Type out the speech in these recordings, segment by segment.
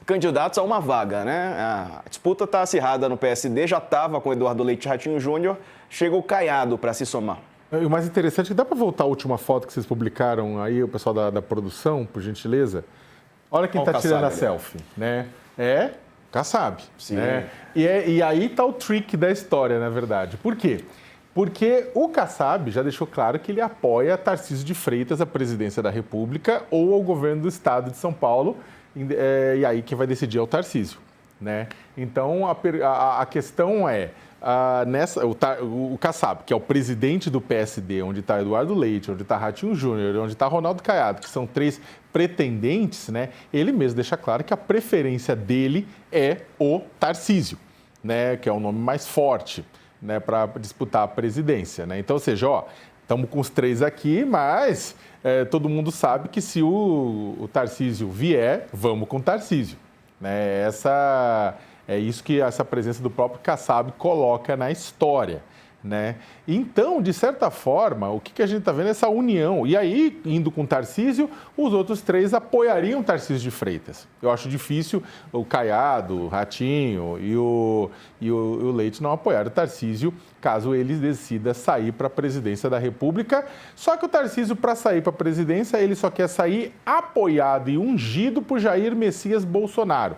candidatos a uma vaga, né? A disputa está acirrada no PSD, já estava com Eduardo Leite e Ratinho Júnior, chega o Caiado para se somar. E o mais interessante é que dá para voltar a última foto que vocês publicaram aí, o pessoal da produção, por gentileza. Olha quem está tirando a selfie, né? É Kassab. Sim. Né? E aí está o trick da história, na verdade. Por quê? Porque o Kassab já deixou claro que ele apoia Tarcísio de Freitas à presidência da República ou ao governo do estado de São Paulo, e aí quem vai decidir é o Tarcísio. Né? Então, a questão é, o Kassab, que é o presidente do PSD, onde está Eduardo Leite, onde está Ratinho Júnior, onde está Ronaldo Caiado, que são 3 pretendentes, né? Ele mesmo deixa claro que a preferência dele é o Tarcísio, né? Que é o nome mais forte, né? Para disputar a presidência. Né? Então, ou seja, estamos com os 3 aqui, mas todo mundo sabe que se o Tarcísio vier, vamos com o Tarcísio. Né? É isso que essa presença do próprio Kassab coloca na história. Né? Então, de certa forma, o que a gente está vendo é essa união. E aí, indo com o Tarcísio, os outros 3 apoiariam o Tarcísio de Freitas. Eu acho difícil o Caiado, o Ratinho e o Leite não apoiarem o Tarcísio, caso ele decida sair para a presidência da República. Só que o Tarcísio, para sair para a presidência, ele só quer sair apoiado e ungido por Jair Messias Bolsonaro.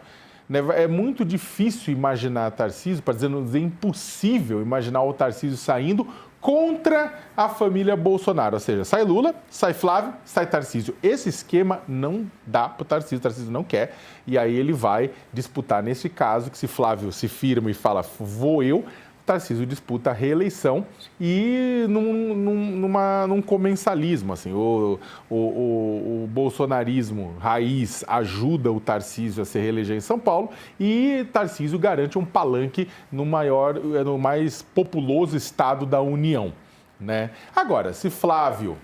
É muito difícil imaginar Tarcísio, para dizer impossível imaginar o Tarcísio saindo contra a família Bolsonaro. Ou seja, sai Lula, sai Flávio, sai Tarcísio. Esse esquema não dá para o Tarcísio não quer. E aí ele vai disputar, nesse caso, que se Flávio se firma e fala, vou eu, Tarcísio disputa a reeleição e num comensalismo. Assim, o bolsonarismo raiz ajuda o Tarcísio a se reeleger em São Paulo e Tarcísio garante um palanque no mais populoso estado da União. Né? Agora, se Flávio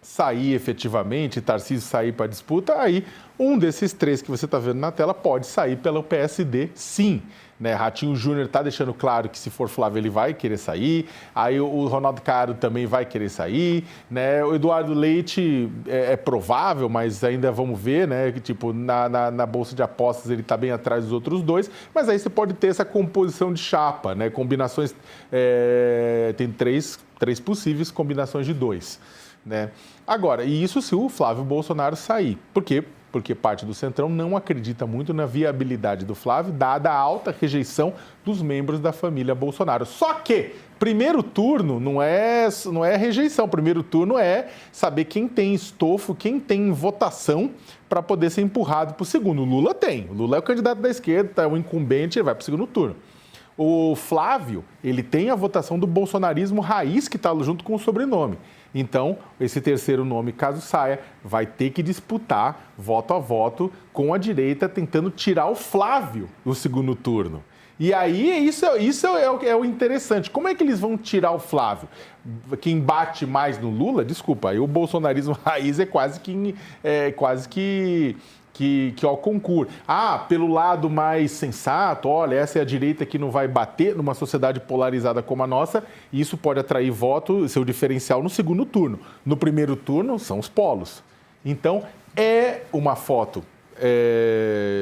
sair efetivamente, Tarcísio sair para a disputa, aí um desses 3 que você está vendo na tela pode sair pelo PSD, sim. Né? Ratinho Júnior está deixando claro que se for Flávio ele vai querer sair, aí o Ronaldo Caiado também vai querer sair, né? O Eduardo Leite é provável, mas ainda vamos ver, né? Que, tipo, na Bolsa de Apostas ele está bem atrás dos outros 2, mas aí você pode ter essa composição de chapa, né? Combinações, tem três possíveis combinações de 2. Né? Agora, e isso se o Flávio Bolsonaro sair. Por quê? Porque parte do Centrão não acredita muito na viabilidade do Flávio, dada a alta rejeição dos membros da família Bolsonaro. Só que primeiro turno não é rejeição, primeiro turno é saber quem tem estofo, quem tem votação para poder ser empurrado para o segundo. O Lula tem, o Lula é o candidato da esquerda, é o incumbente, ele vai para o segundo turno. O Flávio, ele tem a votação do bolsonarismo raiz que está junto com o sobrenome. Então, esse terceiro nome, caso saia, vai ter que disputar voto a voto com a direita, tentando tirar o Flávio do segundo turno. E aí, isso é o interessante. Como é que eles vão tirar o Flávio? Quem bate mais no Lula, desculpa, aí o bolsonarismo raiz é quase que ao concurso. Pelo lado mais sensato, olha, essa é a direita que não vai bater numa sociedade polarizada como a nossa, e isso pode atrair voto, seu diferencial no segundo turno. No primeiro turno, são os polos. Então, é uma foto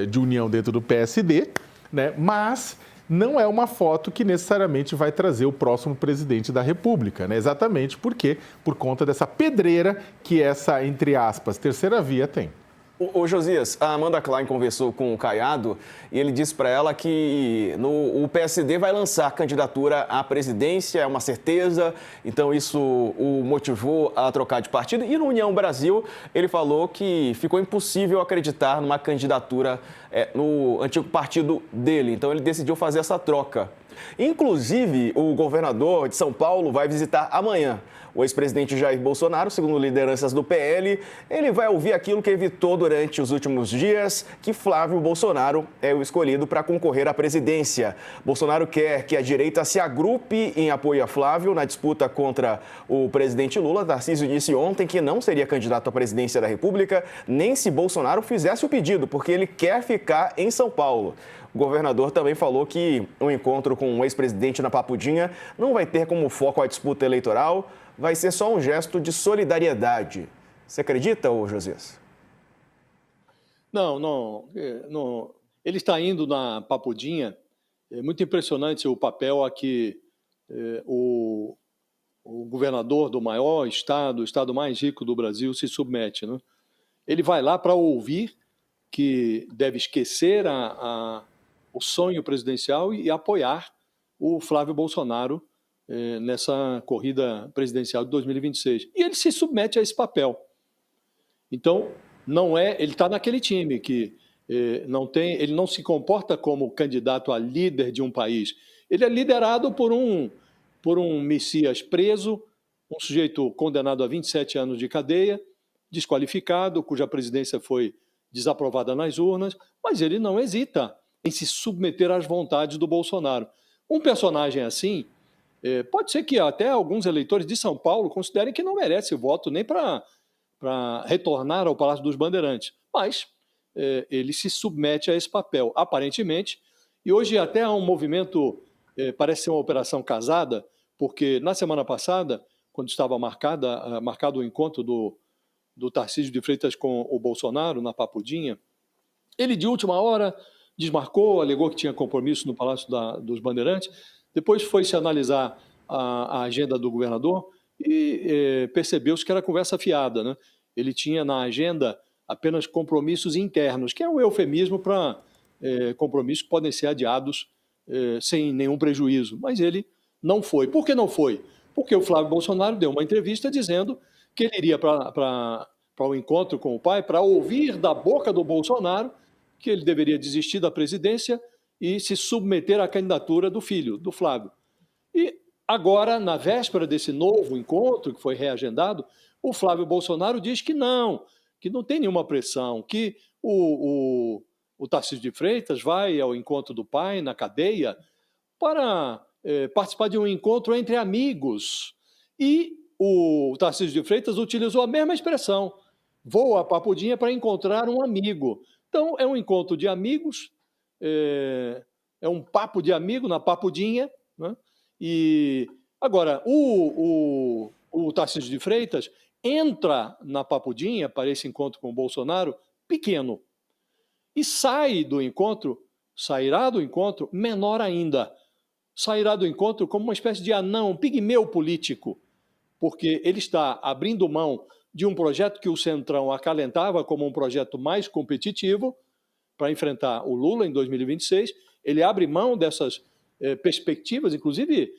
de união dentro do PSD, né? Mas não é uma foto que necessariamente vai trazer o próximo presidente da República, né? Exatamente por conta dessa pedreira que essa, entre aspas, terceira via tem. Ô Josias, a Amanda Klein conversou com o Caiado e ele disse para ela que o PSD vai lançar candidatura à presidência, é uma certeza, então isso o motivou a trocar de partido. E no União Brasil, ele falou que ficou impossível acreditar numa candidatura no antigo partido dele, então ele decidiu fazer essa troca. Inclusive, o governador de São Paulo vai visitar amanhã o ex-presidente Jair Bolsonaro, segundo lideranças do PL. Ele vai ouvir aquilo que evitou durante os últimos dias, que Flávio Bolsonaro é o escolhido para concorrer à presidência. Bolsonaro quer que a direita se agrupe em apoio a Flávio na disputa contra o presidente Lula. Tarcísio disse ontem que não seria candidato à presidência da República, nem se Bolsonaro fizesse o pedido, porque ele quer ficar em São Paulo. O governador também falou que o encontro com o ex-presidente na Papudinha não vai ter como foco a disputa eleitoral, vai ser só um gesto de solidariedade. Você acredita, ô Josias? Não. Ele está indo na papudinha. É muito impressionante o papel a que o governador do maior estado, o estado mais rico do Brasil, se submete, né? Ele vai lá para ouvir que deve esquecer o sonho presidencial e apoiar o Flávio Bolsonaro nessa corrida presidencial de 2026. E ele se submete a esse papel. Então, ele está naquele time que ele não se comporta como candidato a líder de um país. Ele é liderado por um Messias preso, um sujeito condenado a 27 anos de cadeia, desqualificado, cuja presidência foi desaprovada nas urnas, mas ele não hesita em se submeter às vontades do Bolsonaro. Um personagem assim, pode ser que até alguns eleitores de São Paulo considerem que não merece o voto nem para retornar ao Palácio dos Bandeirantes, mas ele se submete a esse papel, aparentemente, e hoje até há um movimento, parece ser uma operação casada, porque na semana passada, quando estava marcado o encontro do Tarcísio de Freitas com o Bolsonaro, na Papudinha, ele de última hora desmarcou, alegou que tinha compromisso no Palácio dos Bandeirantes, depois foi-se analisar a agenda do governador e percebeu-se que era conversa fiada, né? Ele tinha na agenda apenas compromissos internos, que é um eufemismo para compromissos que podem ser adiados sem nenhum prejuízo, mas ele não foi. Por que não foi? Porque o Flávio Bolsonaro deu uma entrevista dizendo que ele iria para o encontro com o pai para ouvir da boca do Bolsonaro que ele deveria desistir da presidência e se submeter à candidatura do filho, do Flávio. E agora, na véspera desse novo encontro, que foi reagendado, o Flávio Bolsonaro diz que não tem nenhuma pressão, que o Tarcísio de Freitas vai ao encontro do pai na cadeia para participar de um encontro entre amigos. E o Tarcísio de Freitas utilizou a mesma expressão, vou à Papudinha para encontrar um amigo. Então, é um encontro de amigos, é um papo de amigo na Papudinha, né? E agora, o Tarcísio de Freitas entra na Papudinha para esse encontro com o Bolsonaro pequeno e sairá do encontro menor ainda. Sairá do encontro como uma espécie de anão, um pigmeu político, porque ele está abrindo mão de um projeto que o Centrão acalentava como um projeto mais competitivo para enfrentar o Lula em 2026. Ele abre mão dessas perspectivas, inclusive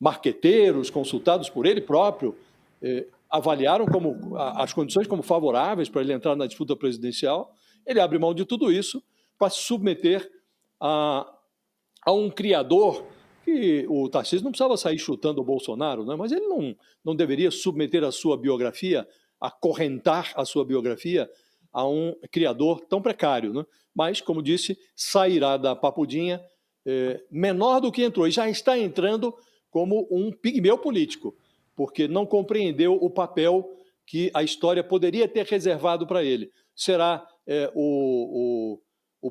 marqueteiros consultados por ele próprio avaliaram as condições como favoráveis para ele entrar na disputa presidencial. Ele abre mão de tudo isso para se submeter a um criador que o Tarcísio não precisava sair chutando o Bolsonaro, né? Mas ele não deveria submeter a sua biografia, acorrentar a sua biografia a um criador tão precário, né? Mas, como disse, sairá da Papudinha menor do que entrou e já está entrando como um pigmeu político, porque não compreendeu o papel que a história poderia ter reservado para ele. Será o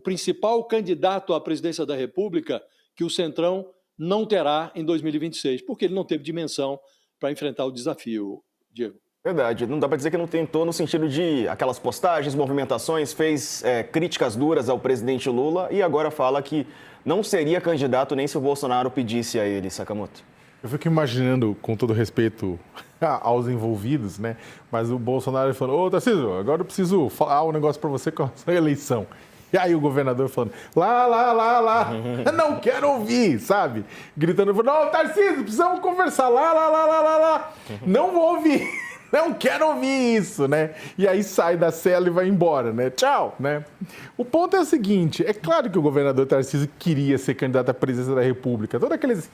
principal candidato à presidência da República que o Centrão não terá em 2026, porque ele não teve dimensão para enfrentar o desafio, Diego. Verdade, não dá para dizer que não tentou no sentido de aquelas postagens, movimentações, fez críticas duras ao presidente Lula e agora fala que não seria candidato nem se o Bolsonaro pedisse a ele, Sakamoto. Eu fico imaginando, com todo respeito aos envolvidos, né? Mas o Bolsonaro falou, ô Tarcísio, agora eu preciso falar um negócio para você com a eleição. E aí o governador falando, lá, não quero ouvir, sabe? Gritando, não, Tarcísio, precisamos conversar, lá. Não vou ouvir, não quero ouvir isso, né? E aí sai da cela e vai embora, né? Tchau, né? O ponto é o seguinte, é claro que o governador Tarcísio queria ser candidato à presidência da República, todos aqueles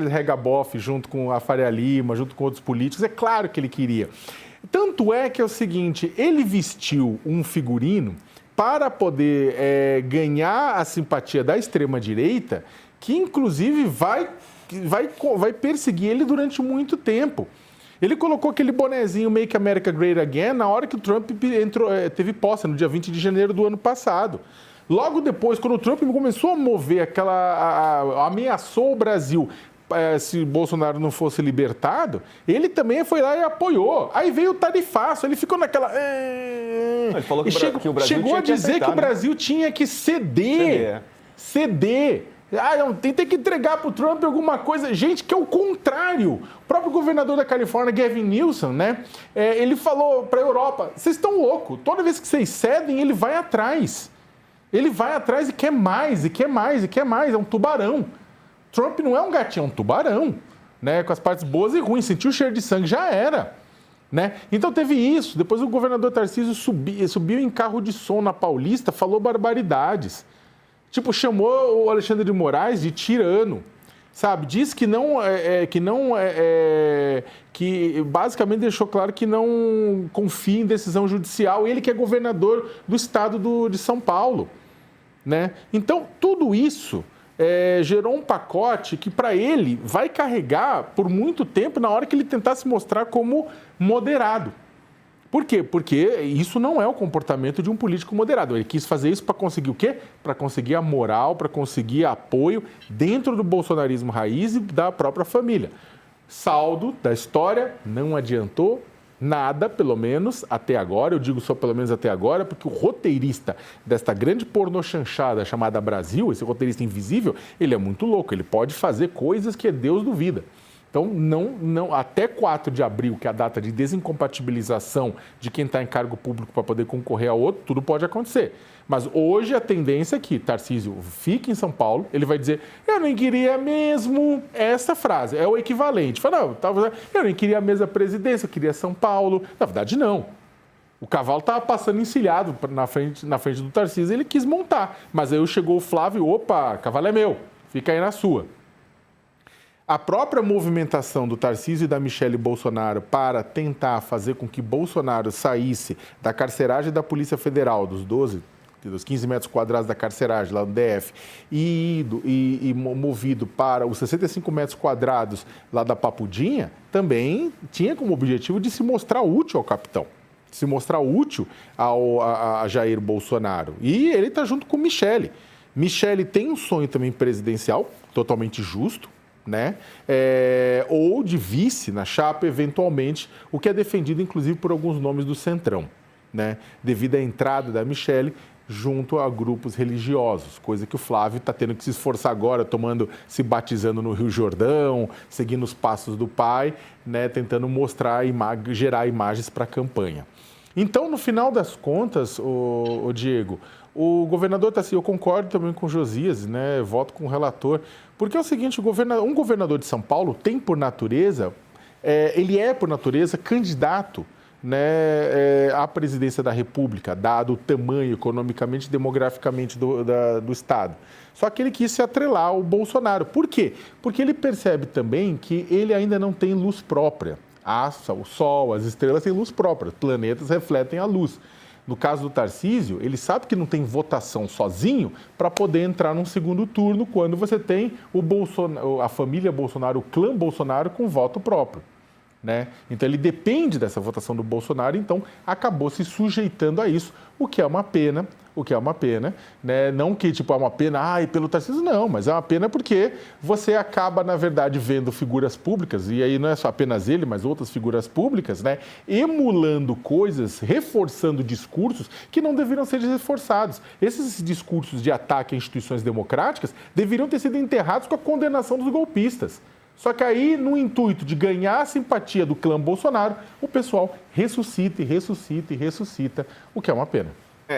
regabof junto com a Faria Lima, junto com outros políticos, é claro que ele queria. Tanto é que é o seguinte, ele vestiu um figurino para poder ganhar a simpatia da extrema-direita, que inclusive vai perseguir ele durante muito tempo. Ele colocou aquele bonezinho Make America Great Again na hora que o Trump teve posse, no dia 20 de janeiro do ano passado. Logo depois, quando o Trump começou a mover ameaçou o Brasil se Bolsonaro não fosse libertado, ele também foi lá e apoiou. Aí veio o tarifaço, ele ficou naquela... Ele falou que o Brasil chegou tinha a dizer aceitar, que o Brasil tinha que ceder. Tem que entregar para o Trump alguma coisa. Gente, que é o contrário. O próprio governador da Califórnia, Gavin Newsom, né? Ele falou para a Europa, vocês estão loucos. Toda vez que vocês cedem, ele vai atrás. Ele vai atrás e quer mais, e quer mais, e quer mais. É um tubarão. Trump não é um gatinho, é um tubarão. Né? Com as partes boas e ruins. Sentiu o cheiro de sangue, já era. Né? Então teve isso. Depois o governador Tarcísio subiu em carro de som na Paulista, falou barbaridades. Tipo, chamou o Alexandre de Moraes de tirano, sabe? Diz que que basicamente deixou claro que não confia em decisão judicial. Ele que é governador do estado de São Paulo, né? Então, tudo isso gerou um pacote que, para ele, vai carregar por muito tempo na hora que ele tentar se mostrar como moderado. Por quê? Porque isso não é o comportamento de um político moderado. Ele quis fazer isso para conseguir o quê? Para conseguir a moral, para conseguir apoio dentro do bolsonarismo raiz e da própria família. Saldo da história, não adiantou nada, pelo menos até agora. Eu digo só pelo menos até agora, porque o roteirista desta grande pornochanchada chamada Brasil, esse roteirista invisível, ele é muito louco. Ele pode fazer coisas que Deus duvida. Então, até 4 de abril, que é a data de desincompatibilização de quem está em cargo público para poder concorrer a outro, tudo pode acontecer. Mas hoje a tendência é que Tarcísio fique em São Paulo, ele vai dizer, eu não queria mesmo essa frase, é o equivalente. Fala, não, eu não queria a mesma presidência, eu queria São Paulo. Na verdade, não. O cavalo estava passando encilhado na frente do Tarcísio, ele quis montar. Mas aí chegou o Flávio, opa, cavalo é meu, fica aí na sua. A própria movimentação do Tarcísio e da Michele Bolsonaro para tentar fazer com que Bolsonaro saísse da carceragem da Polícia Federal, dos 15 metros quadrados da carceragem lá no DF, e movido para os 65 metros quadrados lá da Papudinha, também tinha como objetivo de se mostrar útil ao capitão, se mostrar útil a Jair Bolsonaro. E ele está junto com Michele. Michele tem um sonho também presidencial, totalmente justo, né? Ou de vice na chapa, eventualmente, o que é defendido, inclusive, por alguns nomes do Centrão, né? Devido à entrada da Michele junto a grupos religiosos, coisa que o Flávio está tendo que se esforçar agora, se batizando no Rio Jordão, seguindo os passos do pai, né? Tentando gerar imagens para a campanha. Então, no final das contas, o Diego, o governador está assim, eu concordo também com o Josias, né? Voto com o relator, porque é o seguinte, um governador de São Paulo tem por natureza, ele é por natureza candidato, né, à presidência da República, dado o tamanho economicamente e demograficamente do Estado. Só que ele quis se atrelar ao Bolsonaro. Por quê? Porque ele percebe também que ele ainda não tem luz própria. O Sol, as estrelas têm luz própria, os planetas refletem a luz. No caso do Tarcísio, ele sabe que não tem votação sozinho para poder entrar num segundo turno quando você tem a família Bolsonaro, o clã Bolsonaro com voto próprio, né? Então ele depende dessa votação do Bolsonaro, então acabou se sujeitando a isso, o que é uma pena, né? Não que é uma pena, pelo Tarcísio, não, mas é uma pena porque você acaba, na verdade, vendo figuras públicas, e aí não é só apenas ele, mas outras figuras públicas, né? Emulando coisas, reforçando discursos que não deveriam ser reforçados. Esses discursos de ataque a instituições democráticas deveriam ter sido enterrados com a condenação dos golpistas. Só que aí, no intuito de ganhar a simpatia do clã Bolsonaro, o pessoal ressuscita, o que é uma pena.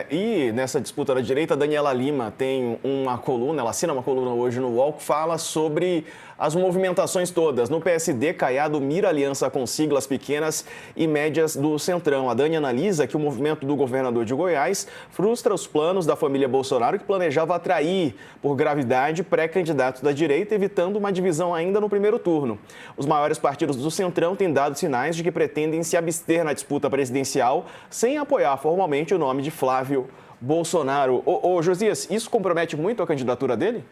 E nessa disputa da direita, a Daniela Lima tem uma coluna, ela assina uma coluna hoje no UOL que fala sobre as movimentações todas. No PSD, Caiado mira aliança com siglas pequenas e médias do Centrão. A Dani analisa que o movimento do governador de Goiás frustra os planos da família Bolsonaro, que planejava atrair, por gravidade, pré-candidatos da direita, evitando uma divisão ainda no primeiro turno. Os maiores partidos do Centrão têm dado sinais de que pretendem se abster na disputa presidencial sem apoiar formalmente o nome de Flávio Bolsonaro. Josias, isso compromete muito a candidatura dele?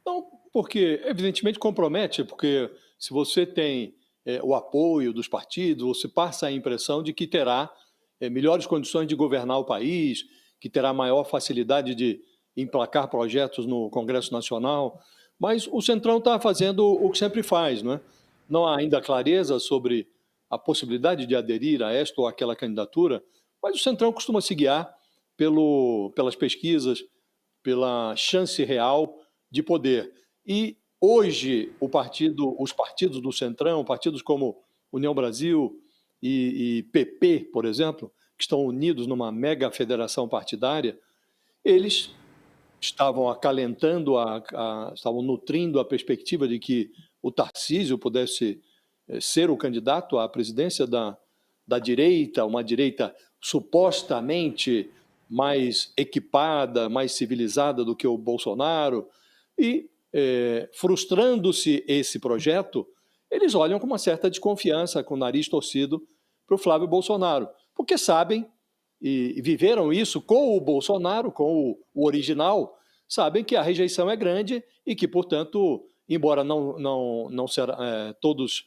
Não, porque evidentemente compromete, porque se você tem o apoio dos partidos, você passa a impressão de que terá melhores condições de governar o país, que terá maior facilidade de emplacar projetos no Congresso Nacional, Mas o Centrão está fazendo o que sempre faz, não é? Não há ainda clareza sobre a possibilidade de aderir a esta ou aquela candidatura, mas o Centrão costuma se guiar pelas pesquisas, pela chance real de poder. E hoje os partidos do Centrão, partidos como União Brasil e PP, por exemplo, que estão unidos numa mega federação partidária, eles estavam acalentando, estavam nutrindo a perspectiva de que o Tarcísio pudesse ser o candidato à presidência da direita, uma direita supostamente mais equipada, mais civilizada do que o Bolsonaro, e frustrando-se esse projeto, eles olham com uma certa desconfiança, com o nariz torcido para o Flávio Bolsonaro, porque sabem, e viveram isso com o Bolsonaro, com o original, sabem que a rejeição é grande e que, portanto, embora não será, todos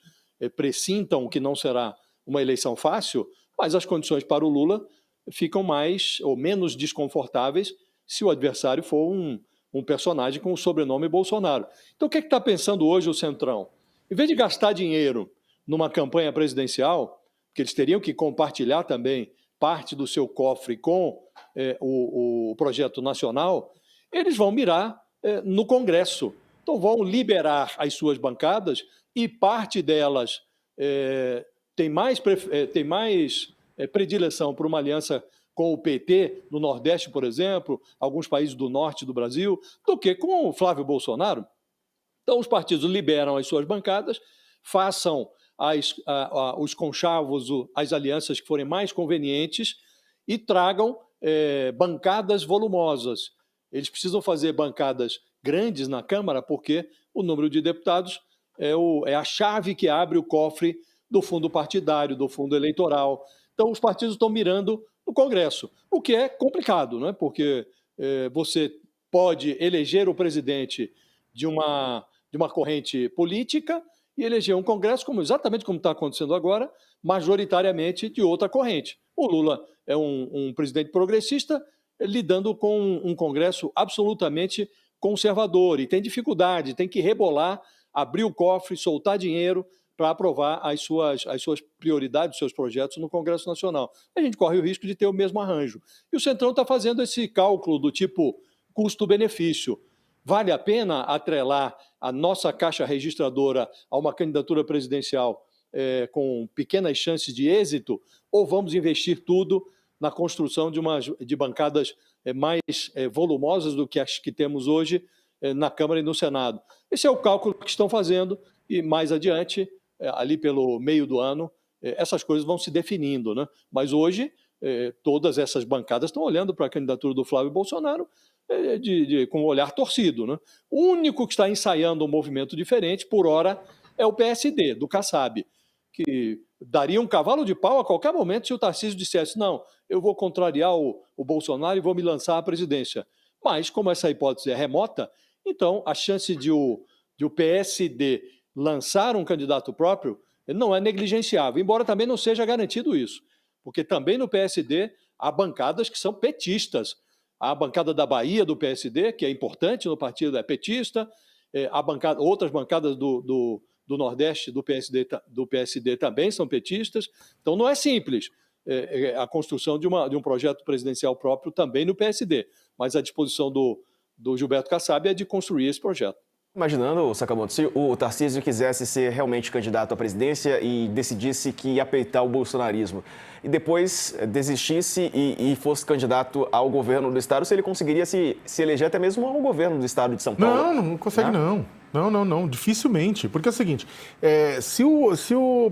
pressintam que não será uma eleição fácil, mas as condições para o Lula ficam mais ou menos desconfortáveis se o adversário for um personagem com o sobrenome Bolsonaro. Então, o que está pensando hoje o Centrão? Em vez de gastar dinheiro numa campanha presidencial, que eles teriam que compartilhar também parte do seu cofre com o projeto nacional, eles vão mirar no Congresso. Então, vão liberar as suas bancadas e parte delas tem mais predileção por uma aliança com o PT no Nordeste, por exemplo, alguns países do Norte do Brasil, do que com o Flávio Bolsonaro. Então, os partidos liberam as suas bancadas, façam os conchavos, as alianças que forem mais convenientes e tragam bancadas volumosas. Eles precisam fazer bancadas grandes na Câmara porque o número de deputados é a chave que abre o cofre do fundo partidário, do fundo eleitoral. Então, os partidos estão mirando no Congresso, o que é complicado, não é? Porque você pode eleger o presidente de uma corrente política e eleger um Congresso, exatamente como está acontecendo agora, majoritariamente de outra corrente. O Lula é um presidente progressista lidando com um Congresso absolutamente conservador e tem dificuldade, tem que rebolar, abrir o cofre, soltar dinheiro para aprovar as suas prioridades, os seus projetos no Congresso Nacional. A gente corre o risco de ter o mesmo arranjo. E o Centrão está fazendo esse cálculo do tipo custo-benefício. Vale a pena atrelar a nossa caixa registradora a uma candidatura presidencial com pequenas chances de êxito, ou vamos investir tudo na construção de bancadas mais volumosas do que as que temos hoje na Câmara e no Senado? Esse é o cálculo que estão fazendo e mais adiante, ali pelo meio do ano, essas coisas vão se definindo, né? Mas hoje, todas essas bancadas estão olhando para a candidatura do Flávio Bolsonaro com um olhar torcido, né? O único que está ensaiando um movimento diferente, por hora, é o PSD, do Kassab, que daria um cavalo de pau a qualquer momento se o Tarcísio dissesse: não, eu vou contrariar o Bolsonaro e vou me lançar à presidência. Mas, como essa hipótese é remota, então a chance de o PSD lançar um candidato próprio não é negligenciável, embora também não seja garantido isso, porque também no PSD há bancadas que são petistas. Há a bancada da Bahia do PSD, que é importante no partido, é petista, há outras bancadas do Nordeste do PSD também são petistas. Então não é simples a construção de um projeto presidencial próprio também no PSD, mas a disposição do Gilberto Kassab é de construir esse projeto. Imaginando, Sakamoto, se o Tarcísio quisesse ser realmente candidato à presidência e decidisse que ia peitar o bolsonarismo e depois desistisse e fosse candidato ao governo do estado, se ele conseguiria se eleger até mesmo ao governo do estado de São Paulo? Não consegue, não. Não, dificilmente. Porque é o seguinte,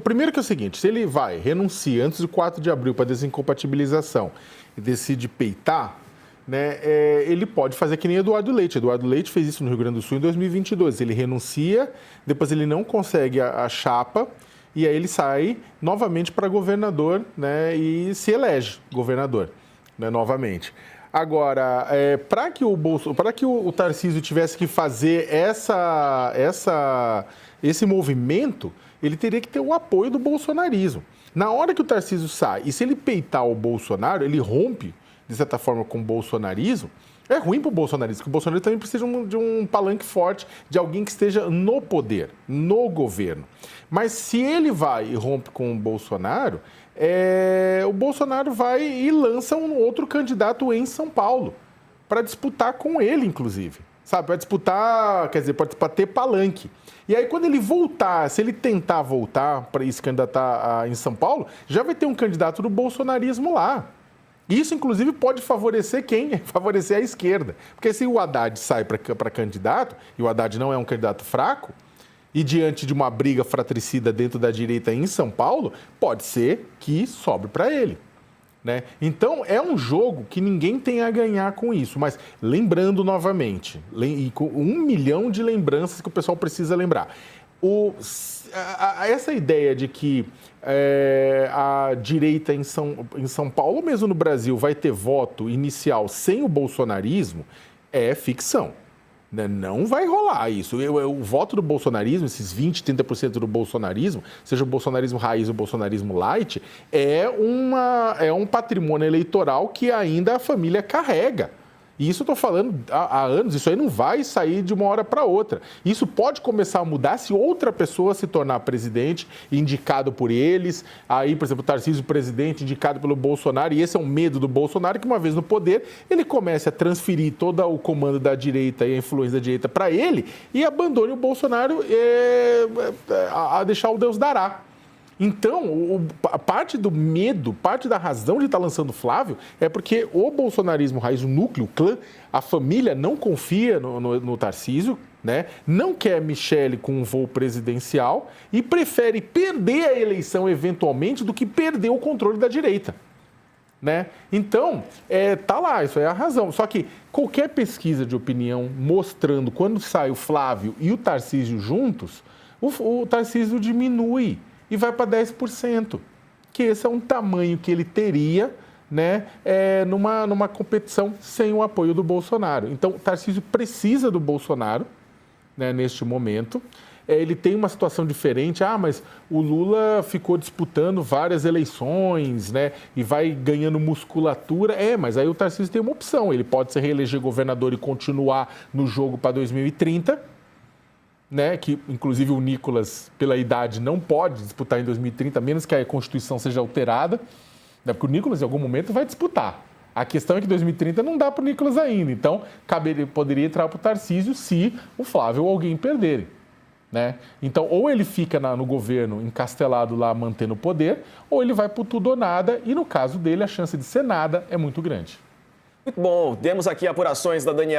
primeiro que é o seguinte, se ele renuncia antes do 4 de abril para desincompatibilização e decide peitar, né, ele pode fazer que nem Eduardo Leite. Eduardo Leite fez isso no Rio Grande do Sul em 2022. Ele renuncia, depois ele não consegue a chapa e aí ele sai novamente para governador, né, e se elege governador, né, novamente. Agora, para que o Tarcísio tivesse que fazer esse movimento, ele teria que ter o apoio do bolsonarismo. Na hora que o Tarcísio sai, e se ele peitar o Bolsonaro, ele rompe, de certa forma, com o bolsonarismo, É ruim para o bolsonarismo, porque o Bolsonaro também precisa de um palanque forte, de alguém que esteja no poder, no governo. Mas se ele vai e rompe com o Bolsonaro vai e lança um outro candidato em São Paulo, para disputar com ele, inclusive. Sabe, para disputar, quer dizer, para ter palanque. E aí, quando ele voltar, se ele tentar voltar para se candidatar em São Paulo, já vai ter um candidato do bolsonarismo lá. Isso, inclusive, pode favorecer quem? Favorecer a esquerda. Porque se o Haddad sai para candidato, e o Haddad não é um candidato fraco, e diante de uma briga fratricida dentro da direita em São Paulo, pode ser que sobre para ele. Né? Então, é um jogo que ninguém tem a ganhar com isso. Mas, lembrando novamente, e com 1 milhão de lembranças que o pessoal precisa lembrar. Essa ideia de que a direita em São Paulo, ou mesmo no Brasil, vai ter voto inicial sem o bolsonarismo, é ficção. Não vai rolar isso. O voto do bolsonarismo, esses 20%, 30% do bolsonarismo, seja o bolsonarismo raiz ou o bolsonarismo light, é um patrimônio eleitoral que ainda a família carrega. E isso eu estou falando há anos, isso aí não vai sair de uma hora para outra. Isso pode começar a mudar se outra pessoa se tornar presidente, indicado por eles. Aí, por exemplo, o Tarcísio, presidente, indicado pelo Bolsonaro. E esse é um medo do Bolsonaro, que uma vez no poder, ele comece a transferir todo o comando da direita e a influência da direita para ele e abandone o Bolsonaro a deixar o Deus dará. Então, parte do medo, parte da razão de estar lançando o Flávio é porque o bolsonarismo raiz, o núcleo, o clã, a família não confia no Tarcísio, né? Não quer Michele com um voo presidencial e prefere perder a eleição eventualmente do que perder o controle da direita. Né? Então, tá lá, isso é a razão. Só que qualquer pesquisa de opinião mostrando quando sai o Flávio e o Tarcísio juntos, o Tarcísio diminui e vai para 10%, que esse é um tamanho que ele teria, né, numa competição sem o apoio do Bolsonaro. Então, o Tarcísio precisa do Bolsonaro, né, neste momento. Ele tem uma situação diferente, mas o Lula ficou disputando várias eleições, né, e vai ganhando musculatura. Mas aí o Tarcísio tem uma opção, ele pode se reeleger governador e continuar no jogo para 2030, né, que inclusive o Nicolas, pela idade, não pode disputar em 2030, menos que a Constituição seja alterada, né, porque o Nicolas, em algum momento, vai disputar. A questão é que 2030 não dá para o Nicolas ainda, então poderia entrar para o Tarcísio se o Flávio ou alguém perderem. Né? Então, ou ele fica no governo encastelado lá, mantendo o poder, ou ele vai para tudo ou nada, e no caso dele, a chance de ser nada é muito grande. Muito bom, temos aqui apurações da Daniela.